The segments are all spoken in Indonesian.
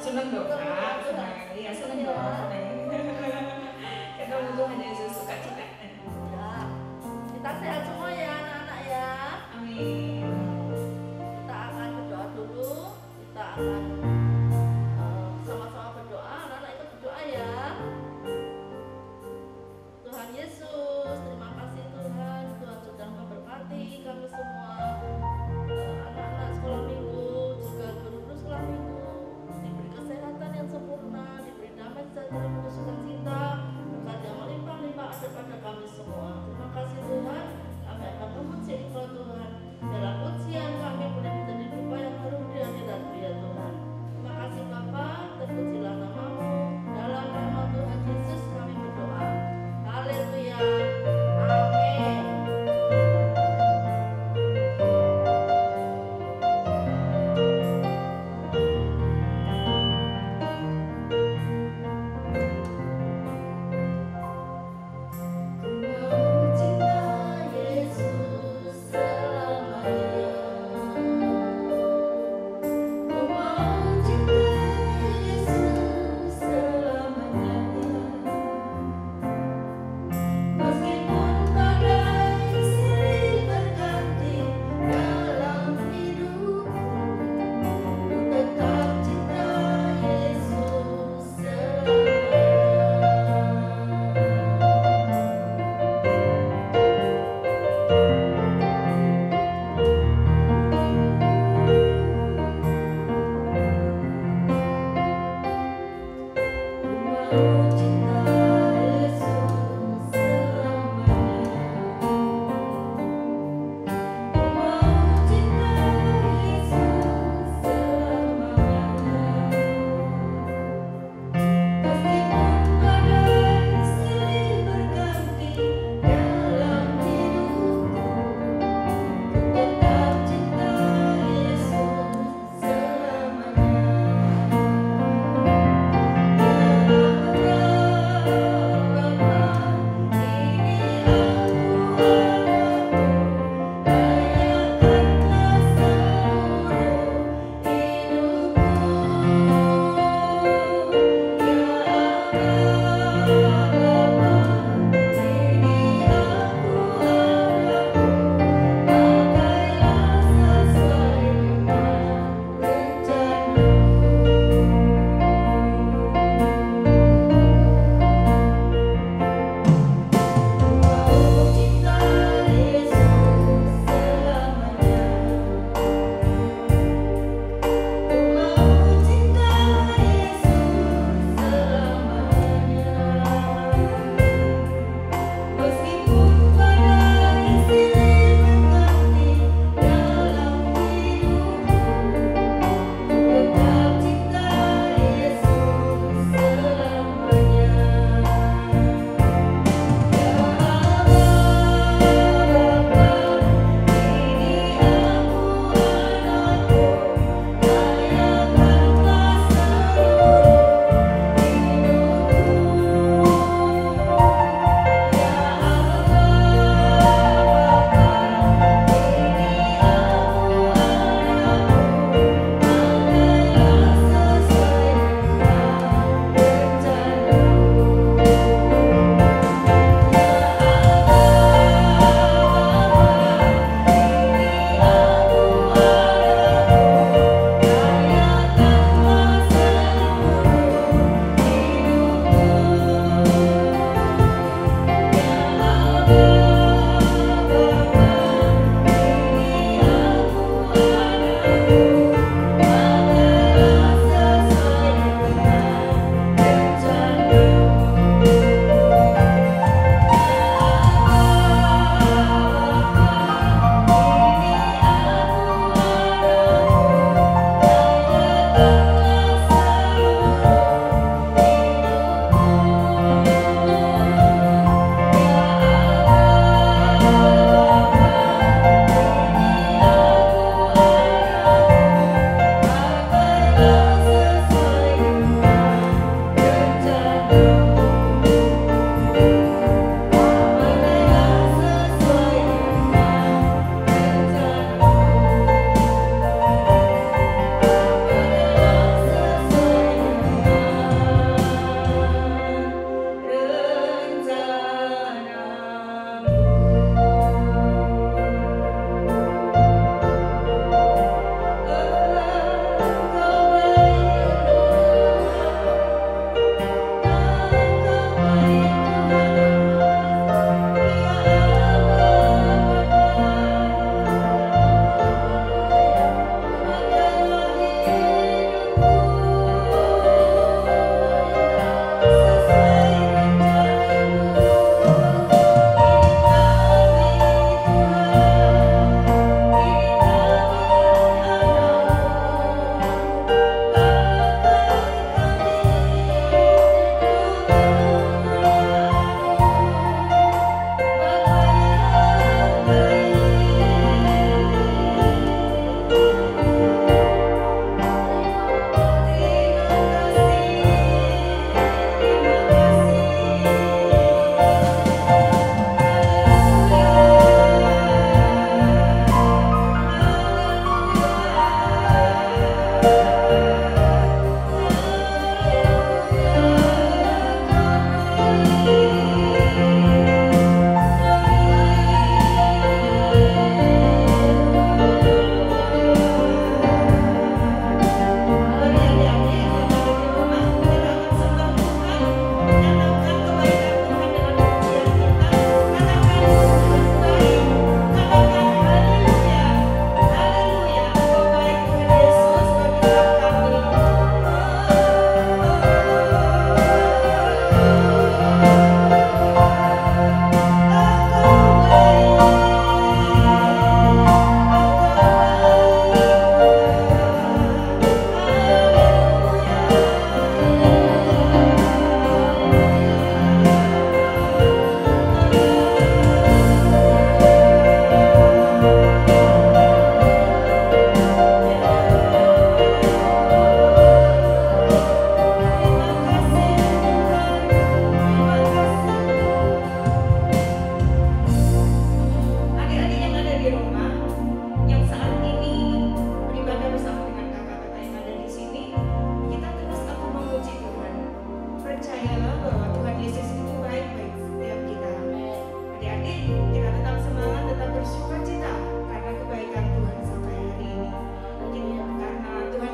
Senang dong kak, senang. Iya senang dong. Karena Tuhan Yesus suka cita. Ya, kita sehat semua ya anak-anak ya. Amin. Kita akan berdoa dulu. Kita akan sama-sama berdoa. Anak-anak ikut berdoa ya. Tuhan Yesus, terima kasih Tuhan. Tuhan sudah memberkati kami semua. Anak-anak sekolah minggu, juga guru-guru sekolah minggu diberi kesehatan yang sempurna, diberi damai sejahtera penuh sukacita, berkat yang melimpah-limpah ada pada kami semua. Terima kasih Tuhan. Kami akan memuji Engkau Tuhan. Dalam pujian kami boleh menjadi dupa yang harum di hadirat-Mu ya Tuhan.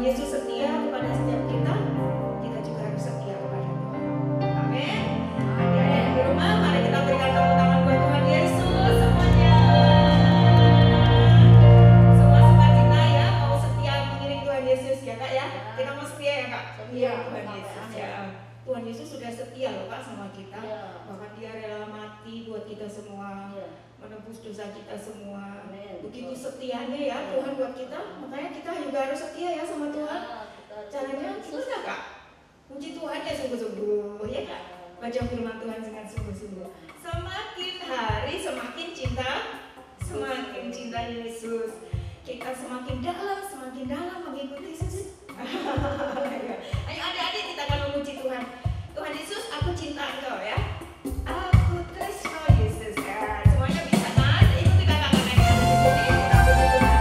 Yesus setia kepada setiap kita, kita juga harus setia kepada Tuhan. Amin. Adik-adik di rumah, mari kita berikan tepuk tangan buat Tuhan Yesus semuanya. Semua sukacita ya, mau setia mengiring Tuhan Yesus ya Kak ya. Kita mau setia ya Kak. Setia, Tuhan Yesus ya. Tuhan Yesus sudah setia loh Kak sama kita. Bahkan Dia rela mati buat kita semua, menebus dosa kita semua. Begitu setianya ya Tuhan buat kita. Makanya kita juga harus setia ya sama Tuhan. Caranya gimana Kak? Puji Tuhan ya sungguh-sungguh ya Kak. Baca firman Tuhan dengan sungguh-sungguh. Semakin hari semakin cinta Yesus. Kita semakin dalam mengikuti Yesus. Ayo adik-adik kita akan memuji Tuhan. Tuhan Yesus, aku cinta Engkau ya. Aku tresno Yesus ya. Semuanya bisa kan? Ikuti kakak-kakak yang ada di sini. Kita puji Tuhan.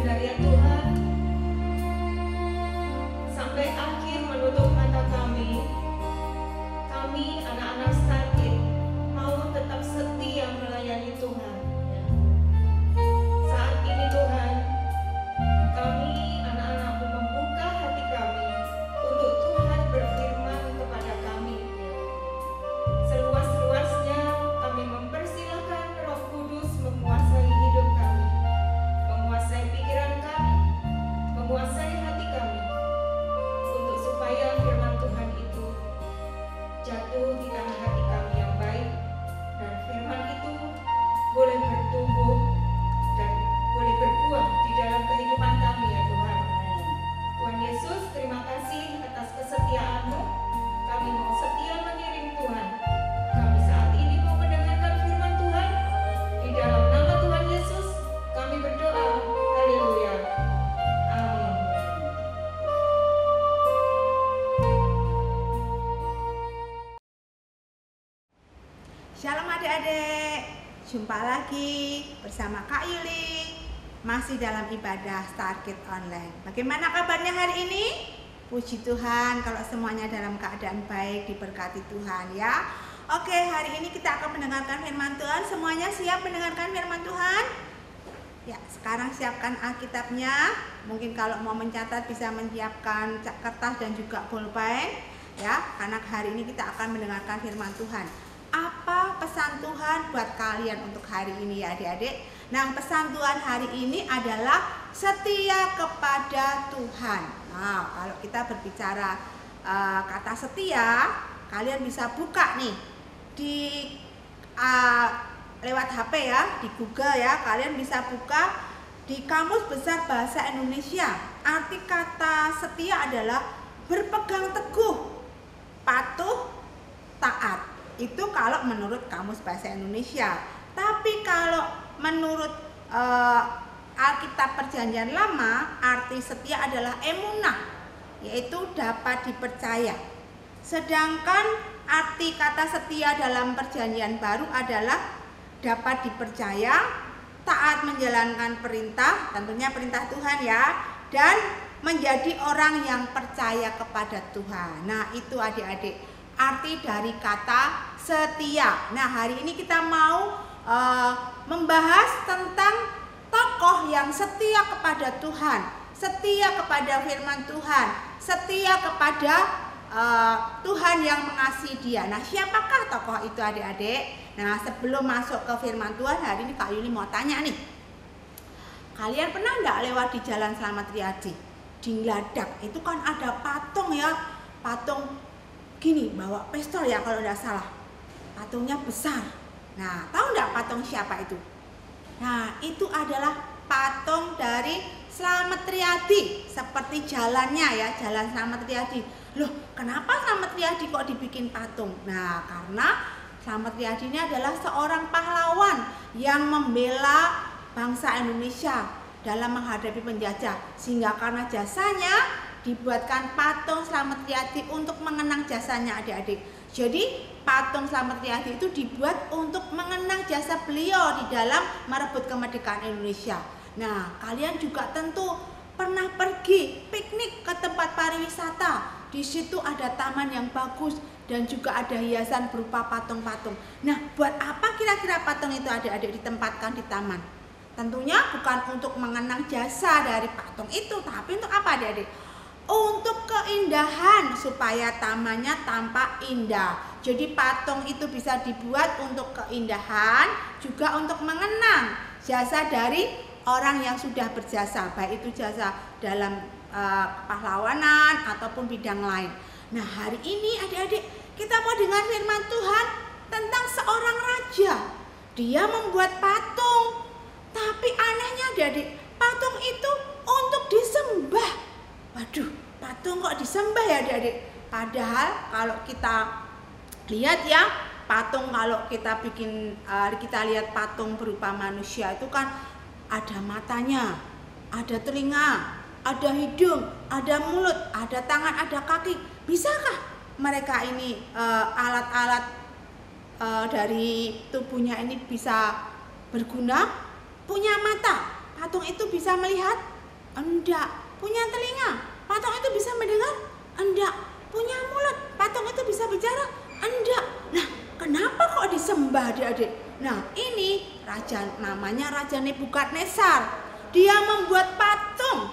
benar ya Tuhan. Sampai akhir menutup mata kami anak-anak Starkid mau tetap setia melayani Tuhan. Saat ini Tuhan, kami anak-anakmu membuka hati kami untuk Tuhan berfirman kepada kami. Seluas-luasnya kami mempersilahkan Roh Kudus menguasai hidup kami, menguasai pikiran kami, menguasai hati kami, untuk supaya firman Tuhan itu jatuh di tanah hati kami yang baik, dan firman itu boleh bertumbuh dan boleh berbuah di dalam kehidupan kami ya Tuhan. Tuhan Yesus, terima kasih atas kesetiaan-Mu. Kami mau setia mengiring Tuhan. Kami saat ini mau mendengarkan firman Tuhan. Di dalam nama Tuhan Yesus kami berdoa. Haleluya. Amin. Shalom adik-adik, jumpa lagi bersama Kak Yuli, masih dalam ibadah Starkid Online. Bagaimana kabarnya hari ini? Puji Tuhan kalau semuanya dalam keadaan baik, diberkati Tuhan ya. Oke, hari ini kita akan mendengarkan firman Tuhan. Semuanya siap mendengarkan firman Tuhan? Ya, sekarang siapkan Alkitabnya. Mungkin kalau mau mencatat bisa menyiapkan kertas dan juga pulpen ya, karena hari ini kita akan mendengarkan firman Tuhan. Apa pesan Tuhan buat kalian untuk hari ini ya adik-adik? Nah, pesan Tuhan hari ini adalah setia kepada Tuhan. Nah, kalau kita berbicara kata setia, kalian bisa buka nih di lewat HP ya, di Google ya, kalian bisa buka di Kamus Besar Bahasa Indonesia. Arti kata setia adalah berpegang teguh, patuh, taat. Itu kalau menurut Kamus Bahasa Indonesia. Tapi kalau menurut Alkitab Perjanjian Lama, arti setia adalah emunah, yaitu dapat dipercaya. Sedangkan arti kata setia dalam Perjanjian Baru adalah dapat dipercaya, taat menjalankan perintah, tentunya perintah Tuhan ya, dan menjadi orang yang percaya kepada Tuhan. Nah, itu adik-adik arti dari kata setia. Nah, hari ini kita mau membahas tentang tokoh yang setia kepada Tuhan, setia kepada firman Tuhan, setia kepada Tuhan yang mengasihi dia. Nah, siapakah tokoh itu adik-adik? Nah, sebelum masuk ke firman Tuhan, hari ini Kak Yuli mau tanya nih. Kalian pernah nggak lewat di Jalan Slamet Riyadi? Di Ngladak, itu kan ada patung ya, patung gini, bawa pistol ya kalau tidak salah. Patungnya besar. Nah, tahu nggak patung siapa itu? Nah, itu adalah patung dari Slamet Riyadi. Seperti jalannya ya, Jalan Slamet Riyadi. Loh, kenapa Slamet Riyadi kok dibikin patung? Nah, karena Slamet Riyadi ini adalah seorang pahlawan yang membela bangsa Indonesia dalam menghadapi penjajah. Sehingga karena jasanya dibuatkan patung Slamet Riyadi untuk mengenang jasanya adik-adik. Jadi patung Slamet Riyadi itu dibuat untuk mengenang jasa beliau di dalam merebut kemerdekaan Indonesia. Nah, kalian juga tentu pernah pergi piknik ke tempat pariwisata. Di situ ada taman yang bagus dan juga ada hiasan berupa patung-patung. Nah, buat apa kira-kira patung itu adik-adik ditempatkan di taman? Tentunya bukan untuk mengenang jasa dari patung itu, tapi untuk apa adik-adik? Untuk keindahan, supaya tamannya tampak indah. Jadi patung itu bisa dibuat untuk keindahan, juga untuk mengenang jasa dari orang yang sudah berjasa, baik itu jasa dalam pahlawanan ataupun bidang lain. Nah, hari ini adik-adik kita mau dengar firman Tuhan tentang seorang raja. Dia membuat patung, tapi anehnya adik-adik, patung itu untuk disembah. Waduh, patung kok disembah ya adik-adik? Padahal kalau kita lihat ya, patung kalau kita bikin, kita lihat patung berupa manusia itu kan ada matanya, ada telinga, ada hidung, ada mulut, ada tangan, ada kaki. Bisakah mereka ini alat-alat dari tubuhnya ini bisa berguna? Punya mata, patung itu bisa melihat? Enggak. Punya telinga, patung itu bisa mendengar? Enggak. Punya mulut, patung itu bisa bicara? Enggak. Nah, kenapa kok disembah adik-adik? Nah, ini namanya Raja Nebukadnezar. Dia membuat patung,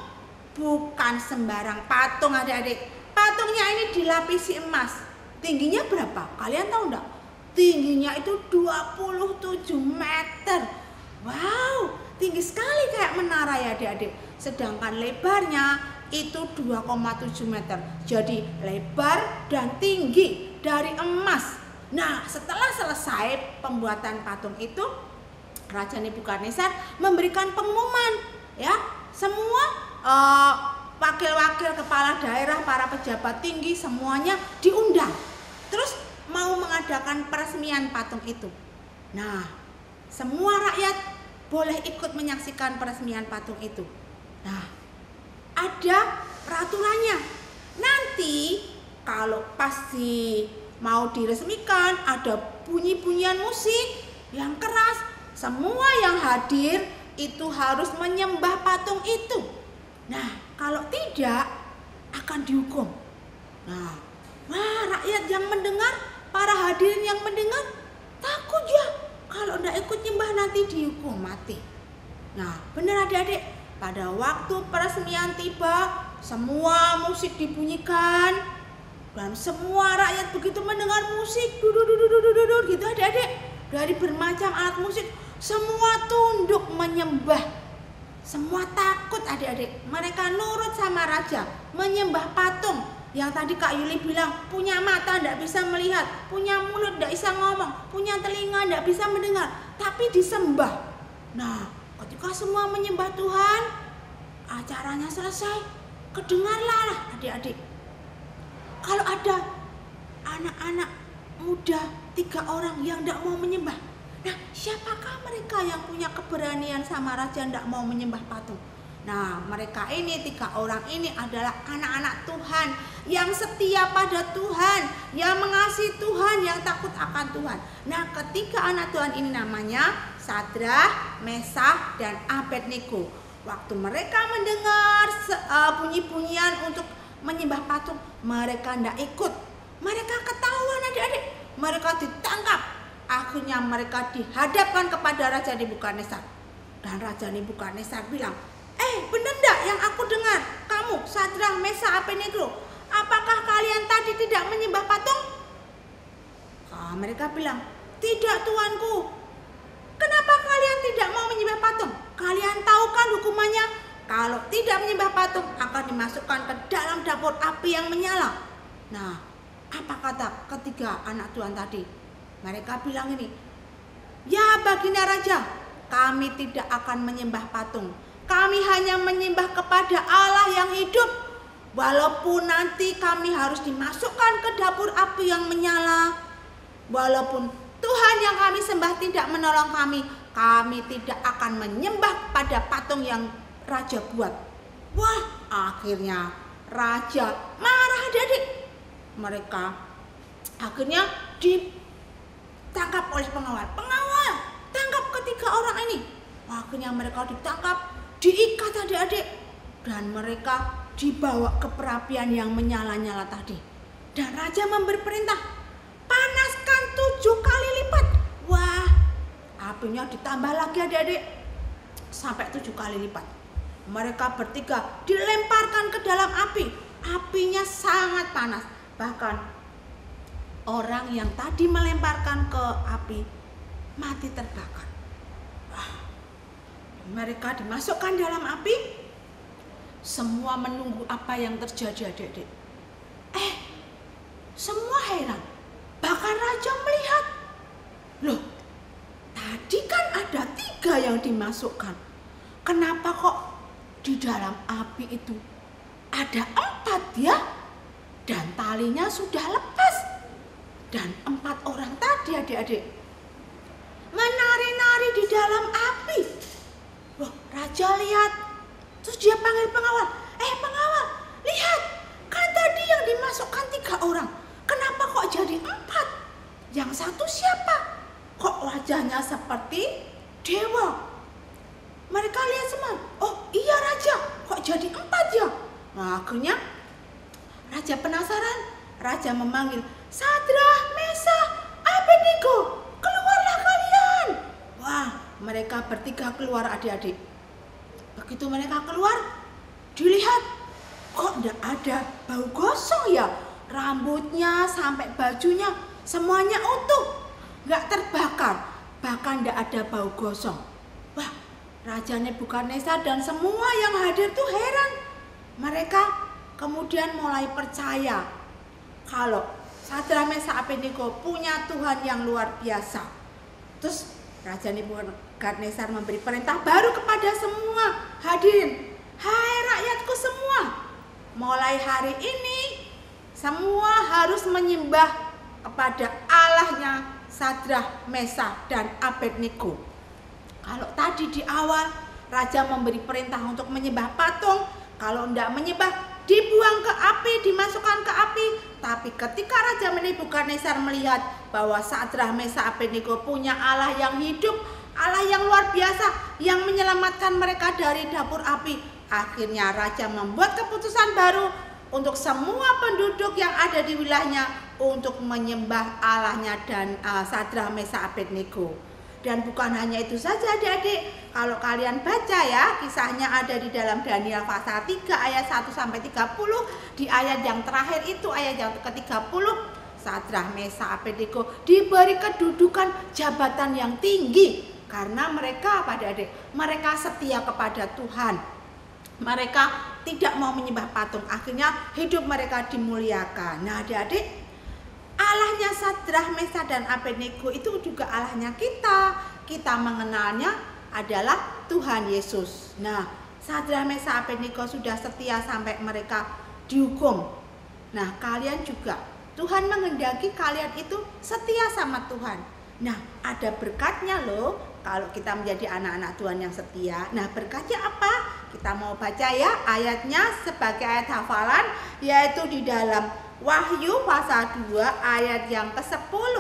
bukan sembarang patung adik-adik. Patungnya ini dilapisi emas. Tingginya berapa? Kalian tahu enggak? Tingginya itu 27 meter. Wow, tinggi sekali kayak menara ya adik-adik. Sedangkan lebarnya itu 2,7 meter. Jadi lebar dan tinggi dari emas. Nah, setelah selesai pembuatan patung itu, Raja Nebukadnezar memberikan pengumuman, ya, semua wakil-wakil kepala daerah, para pejabat tinggi semuanya diundang. Terus mau mengadakan peresmian patung itu. Nah, semua rakyat boleh ikut menyaksikan peresmian patung itu. Nah, ada peraturannya. Nanti kalau pasti mau diresmikan, ada bunyi-bunyian musik yang keras. Semua yang hadir itu harus menyembah patung itu. Nah, kalau tidak akan dihukum. Nah, wah, rakyat yang mendengar, para hadirin yang mendengar takut ya. Kalau tidak ikut nyembah nanti dihukum mati. Nah, benar adik-adik, pada waktu peresmian tiba, semua musik dibunyikan. Dan semua rakyat begitu mendengar musik, gitu adik-adik, dari bermacam alat musik, semua tunduk menyembah. Semua takut adik-adik, mereka nurut sama raja, menyembah patung. Yang tadi Kak Yuli bilang, punya mata tidak bisa melihat, punya mulut tidak bisa ngomong, punya telinga tidak bisa mendengar, tapi disembah. Nah, ketika semua menyembah Tuhan, acaranya selesai, kedengarlah adik-adik. Kalau ada anak-anak muda 3 orang yang tidak mau menyembah, nah siapakah mereka yang punya keberanian sama raja tidak mau menyembah patung? Nah, mereka ini 3 orang ini adalah anak-anak Tuhan yang setia pada Tuhan, yang mengasihi Tuhan, yang takut akan Tuhan. Nah, ketiga anak Tuhan ini namanya Sadrah, Mesakh, dan Abednego. Waktu mereka mendengar bunyi-bunyian untuk menyembah patung, mereka tidak ikut. Mereka ketahuan adik-adik, mereka ditangkap. Akhirnya mereka dihadapkan kepada Raja Nebukadnezar. Dan Raja Nebukadnezar bilang, benar enggak yang aku dengar? Kamu, Sadrah, Mesakh, Abednego, apakah kalian tadi tidak menyembah patung? Mereka bilang, tidak tuanku. Kenapa kalian tidak mau menyembah patung? Kalian tahu kan hukumannya? Kalau tidak menyembah patung akan dimasukkan ke dalam dapur api yang menyala. Nah, apa kata ketiga anak Tuhan tadi? Mereka bilang ini, ya baginda raja, kami tidak akan menyembah patung. Kami hanya menyembah kepada Allah yang hidup. Walaupun nanti kami harus dimasukkan ke dapur api yang menyala. Walaupun Tuhan yang kami sembah tidak menolong kami tidak akan menyembah pada patung yang raja buat. Wah, akhirnya raja marah adik-adik. Mereka akhirnya ditangkap oleh pengawal. Pengawal, tangkap ketiga orang ini. Akhirnya mereka ditangkap, diikat adik-adik, dan mereka dibawa ke perapian yang menyala-nyala tadi. Dan raja memberi perintah, panaskan 7 kali lipat. Wah, apinya ditambah lagi adik-adik sampai 7 kali lipat. Mereka bertiga dilemparkan ke dalam api. Apinya sangat panas. Bahkan orang yang tadi melemparkan ke api mati terbakar. Mereka dimasukkan dalam api. Semua menunggu apa yang terjadi adik-adik. Semua heran. Bahkan raja melihat, loh, tadi kan ada 3 yang dimasukkan. Kenapa kok di dalam api itu ada 4 ya? Dan talinya sudah lepas. Dan 4 orang tadi adik-adik menari-nari di dalam api. Loh, raja lihat. Terus dia panggil pengawal. Pengawal, lihat. Kan tadi yang dimasukkan 3 orang. Kenapa kok jadi 4? Yang satu siapa? Kok wajahnya seperti dewa? Mereka lihat semua. Oh iya raja, kok jadi 4 ya? Nah, akhirnya raja penasaran. Raja memanggil, Sadrah, Mesah, Abednego, keluarlah kalian. Wah, mereka bertiga keluar adik-adik. Begitu mereka keluar, dilihat kok enggak ada bau gosong ya. Rambutnya sampai bajunya semuanya utuh, enggak terbakar, bahkan enggak ada bau gosong. Wah, Raja Nebukadnezar dan semua yang hadir tuh heran. Mereka kemudian mulai percaya kalau Sadrah, Mesah, Abednego punya Tuhan yang luar biasa. Terus Raja Nebukadnezar memberi perintah baru kepada semua hadirin. Hai rakyatku semua, mulai hari ini semua harus menyembah kepada Allahnya Sadrah, Mesah, dan Abednego. Kalau tadi di awal raja memberi perintah untuk menyembah patung, kalau tidak menyembah dibuang ke api, dimasukkan ke api. Tapi ketika Raja Nebukadnezar melihat bahwa Sadrah, Mesah, Abednego punya Allah yang hidup, Allah yang luar biasa, yang menyelamatkan mereka dari dapur api, akhirnya raja membuat keputusan baru untuk semua penduduk yang ada di wilayahnya untuk menyembah Allahnya dan Sadrah, Mesah, Abednego. Dan bukan hanya itu saja adik-adik, kalau kalian baca ya, kisahnya ada di dalam Daniel pasal 3 ayat 1 sampai 30. Di ayat yang terakhir itu, ayat yang ke-30, Sadrah, Mesah, Abednego diberi kedudukan jabatan yang tinggi. Karena mereka adik-adik, mereka setia kepada Tuhan. Mereka tidak mau menyembah patung, akhirnya hidup mereka dimuliakan. Nah adik-adik, Allahnya Sadrah, Mesah, dan Abednego itu juga Allahnya kita. Kita mengenalnya adalah Tuhan Yesus. Nah, Sadrah, Mesah, Abednego sudah setia sampai mereka dihukum. Nah, kalian juga, Tuhan menghendaki kalian itu setia sama Tuhan. Nah, ada berkatnya loh kalau kita menjadi anak-anak Tuhan yang setia. Nah, berkatnya apa? Kita mau baca ya ayatnya sebagai ayat hafalan, yaitu di dalam Wahyu pasal 2 ayat yang ke-10.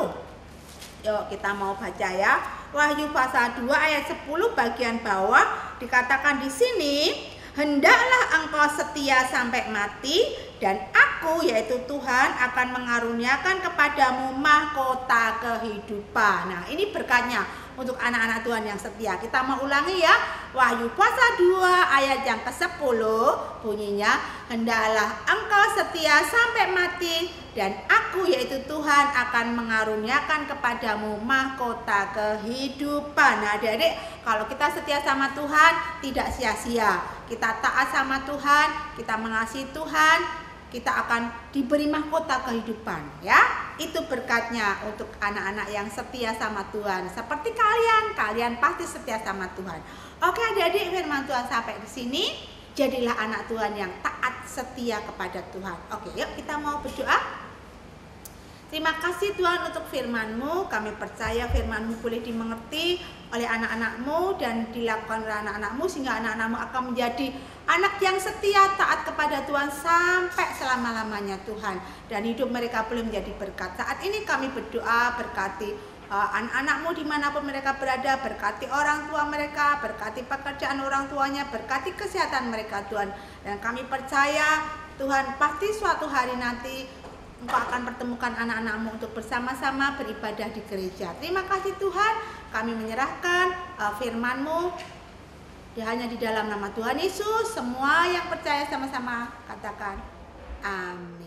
Yuk kita mau baca ya. Wahyu pasal 2 ayat 10 bagian bawah dikatakan di sini, hendaklah engkau setia sampai mati, dan aku yaitu Tuhan akan mengaruniakan kepadamu mahkota kehidupan. Nah, ini berkatnya untuk anak-anak Tuhan yang setia. Kita mau ulangi ya. Wahyu pasal 2 ayat yang ke-10 bunyinya, hendaklah engkau setia sampai mati, dan aku yaitu Tuhan akan mengaruniakan kepadamu mahkota kehidupan. Nah adik-adik, kalau kita setia sama Tuhan tidak sia-sia. Kita taat sama Tuhan, kita mengasihi Tuhan, kita akan diberi mahkota kehidupan ya. Itu berkatnya untuk anak-anak yang setia sama Tuhan. Seperti kalian pasti setia sama Tuhan. Oke adik-adik, firman Tuhan sampai di sini. Jadilah anak Tuhan yang taat setia kepada Tuhan. Oke, yuk kita mau berdoa. Terima kasih Tuhan untuk firman-Mu. Kami percaya firman-Mu boleh dimengerti oleh anak-anak-Mu dan dilakukan oleh anak-anak-Mu, sehingga anak-anak-Mu akan menjadi anak yang setia, taat kepada Tuhan sampai selama-lamanya Tuhan. Dan hidup mereka boleh menjadi berkat. Saat ini kami berdoa, berkati anak-anak-Mu dimanapun mereka berada, berkati orang tua mereka, berkati pekerjaan orang tuanya, berkati kesehatan mereka Tuhan. Dan kami percaya Tuhan pasti suatu hari nanti Engkau akan pertemukan anak-anak-Mu untuk bersama-sama beribadah di gereja. Terima kasih Tuhan, kami menyerahkan firman-Mu hanya di dalam nama Tuhan Yesus. Semua yang percaya sama-sama katakan amin.